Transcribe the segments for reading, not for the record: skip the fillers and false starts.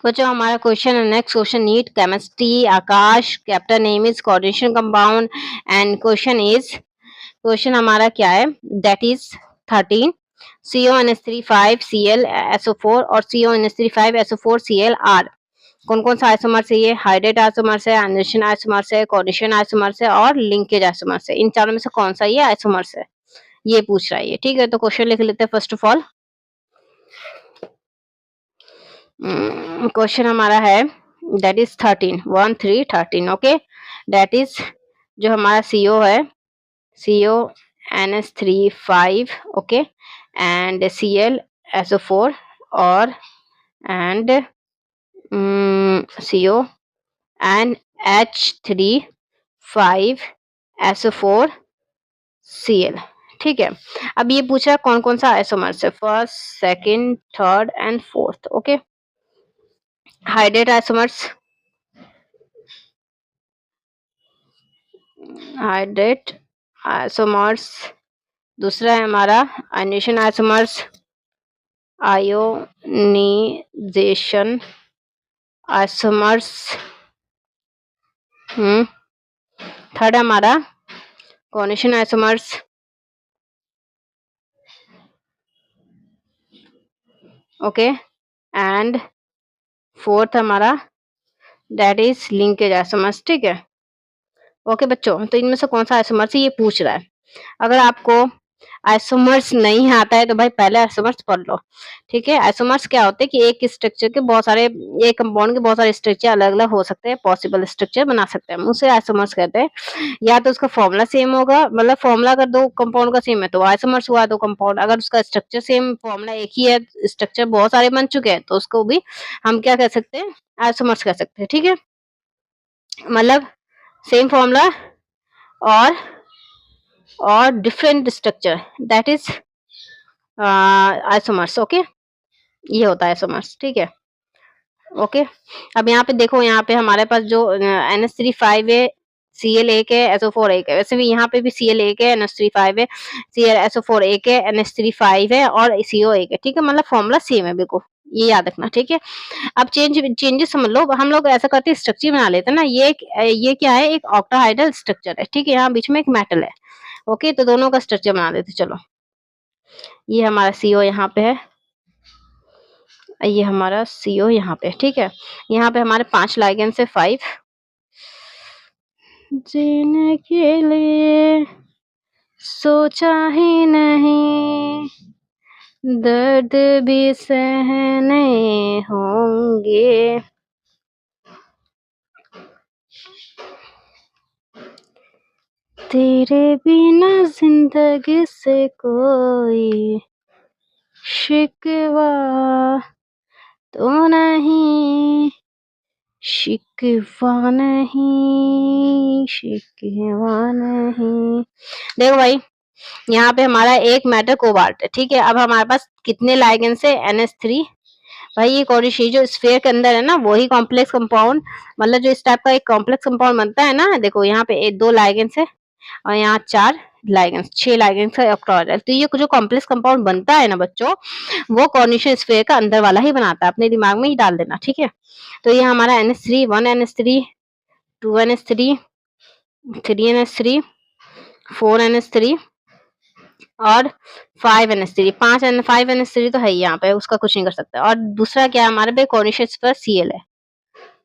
बच्चों हमारा क्वेश्चन है next question NEET chemistry Aakash captain name is coordination compound and question हमारा क्या है दैट इज 13 CONH3 5 ClSO4 और CONH3 5SO4 ClR कौन कौन सा आइसोमर्स है ये हाइड्रेट आइसोमर्स है एनरिचन आइसोमर्स है कोऑर्डिनेशन आइसोमर्स है और लिंकेज आइसोमर्स है इन चारों में से कौन सा ये आइसोमर्स है ये पूछ रहा है ये ठीक है तो क्वेश्चन लिख लेते हैं फर्स्ट ऑफ ऑल क्वेश्चन हमारा है that is 13 okay that is जो हमारा CO है CONH3 5 ओके एंड ClSO4 और एंड CONH3 5SO4 Cl ठीक है अब ये पूछा कौन कौन सा आइसोमर्स है first second third and fourth okay hydrate isomers दूसरा है हमारा आयोनाइजेशन आइसोमर्स थर्ड हमारा coordination isomers okay and fourth हमारा दैट इज लिंकेज आइसोमर्स ठीक है ओके बच्चों तो इनमें से कौन सा आइसोमर्स ये पूछ रहा है अगर आपको आइसोमर्स नहीं आता है तो भाई पहले आइसोमर्स पढ़ लो ठीक है आइसोमर्स क्या होते हैं कि एक स्ट्रक्चर के बहुत सारे एक कंपाउंड के बहुत सारे स्ट्रक्चर अलग अलग हो सकते हैं पॉसिबल स्ट्रक्चर बना सकते हैं उसे आइसोमर्स कहते हैं या तो उसका फॉर्मूला सेम होगा मतलब फॉर्मूला अगर दो कंपाउंड का सेम है तो आइसोमर्स हुआ दो कंपाउंड अगर उसका स्ट्रक्चर सेम फॉर्मूला एक ही है स्ट्रक्चर बहुत सारे बन चुके हैं तो उसको भी हम क्या कह सकते हैं आइसोमर्स कह सकते हैं ठीक है मतलब सेम फॉर्मूला और different structure that is isomers okay ये होता है आइसोमर्स ठीक है ओके अब यहाँ पे देखो यहाँ पे हमारे पास जो NH3 5 है Cl एक है SO4 एक है वैसे भी यहाँ पे भी Cl एक है NH3 5 है SO4 एक है NH3 5 है और CO एक है ठीक है मतलब फॉर्मूला सेम है बिल्कुल ये याद रखना ठीक है अब चेंजेस समझ लो हम लोग ऐसा करते हैं स्ट्रक्चर बना लेते हैं ना ये क्या है एक ऑक्टाहाइड्रल स्ट्रक्चर है ठीक है यहाँ बीच में एक मेटल है ओके तो दोनों का स्ट्रक्चर बना देते चलो ये हमारा CO यहाँ पे है ये हमारा CO यहाँ पे ठीक है यहाँ पे हमारे 5 लाइगेंड्स है 5 जीने के लिए सोचा ही नहीं दर्द भी सहने होंगे तेरे बिना जिंदगी से कोई शिकवा तो नहीं शिकवा नहीं देखो भाई यहाँ पे हमारा एक मेटल कोबाल्ट है ठीक है अब हमारे पास कितने लाइगेंड्स है NH3 भाई ये कोऑर्डिनेशन जो स्फीयर के अंदर है ना वही कॉम्प्लेक्स कंपाउंड मतलब जो इस टाइप का एक कॉम्प्लेक्स कंपाउंड बनता है ना देखो यहाँ पे 2 लाइगेंड्स है और यहाँ 4 लाइगेंड्स 6 लाइगेंड्स का ऑक्टाहेड्रल तो ये जो कॉम्प्लेक्स कंपाउंड बनता है ना बच्चों वो कोऑर्डिनेशन स्फीयर का अंदर वाला ही बनाता है अपने दिमाग में ही डाल देना ठीक है तो ये हमारा NH3 1 NH3 2 NH3 3 NH3 4 NH3 और 5 NH3 5 NH3 तो है ही यहाँ पे उसका कुछ नहीं कर सकते और दूसरा क्या है हमारे पे कोऑर्डिनेशन पर Cl है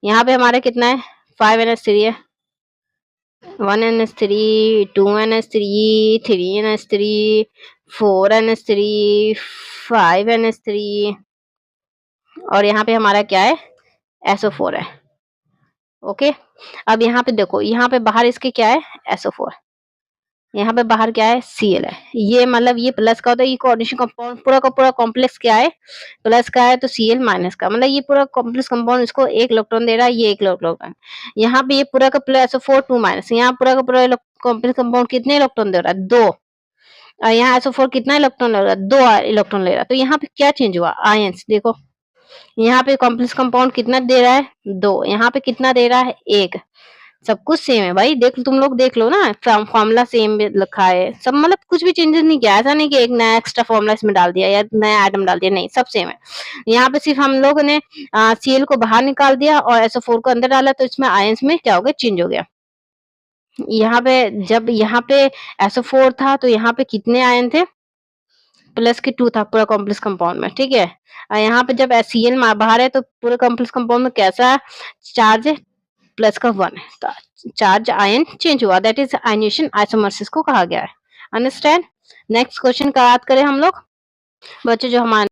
यहाँ पे हमारे कितना है 5 NH3 है 1 NH3 2 NH3 3 NH3 4 NH3 5 NH3 और यहाँ पे हमारा क्या है SO4 है ओके अब यहाँ पे देखो यहाँ पे बाहर इसके क्या है SO4 यहाँ पे बाहर क्या है Cl है ये मतलब ये प्लस का होता है ये कोऑर्डिनेशन कंपाउंड पूरा का पूरा कॉम्प्लेक्स क्या है प्लस का है तो Cl माइनस का मतलब ये पूरा कॉम्प्लेक्स कंपाउंड इसको 1 इलेक्ट्रॉन दे रहा है ये 1 इलेक्ट्रॉन यहाँ पे ये पूरा का पूरा SO4 2 माइनस यहाँ पूरा का पूरा कॉम्प्लेक्स कंपाउंड कितने इलेक्ट्रॉन दे रहा है 2 और यहाँ SO4 कितना इलेक्ट्रॉन ले रहा है 2 इलेक्ट्रॉन ले रहा है तो यहाँ पे क्या चेंज हुआ आयंस देखो यहाँ पे कॉम्प्लेक्स कंपाउंड कितना दे रहा है 2 यहाँ पे कितना दे रहा है 1 सब कुछ सेम है भाई, देख तुम लोग देख लो ना, फॉर्मूला सेम लिखा है सब, मतलब कुछ भी चेंजेस नहीं किया, ऐसा नहीं कि एक नया एक्स्ट्रा फॉर्मूला इसमें डाल दिया या नया आइटम डाल दिया, नहीं सब सेम है। यहाँ पे सिर्फ हम लोगों ने Cl को बाहर निकाल दिया और SO4 को अंदर डाला, तो इसमें आयंस में क्या हो गया, चेंज हो गया। यहाँ पे जब यहाँ पे SO4 था तो यहाँ पे कितने आयन थे, प्लस के 2 था पूरा कॉम्प्लेक्स कंपाउंड में, ठीक है। और यहाँ पे जब Cl बाहर है तो पूरे कॉम्प्लेक्स कंपाउंड में कैसा चार्ज है, प्लस का 1 है, तो चार्ज आयन चेंज हुआ, दैट इज आयनेशन आइसोमर्सिस को कहा गया है। अंडरस्टैंड। नेक्स्ट क्वेश्चन का बात करें हम लोग, बच्चे जो हमारे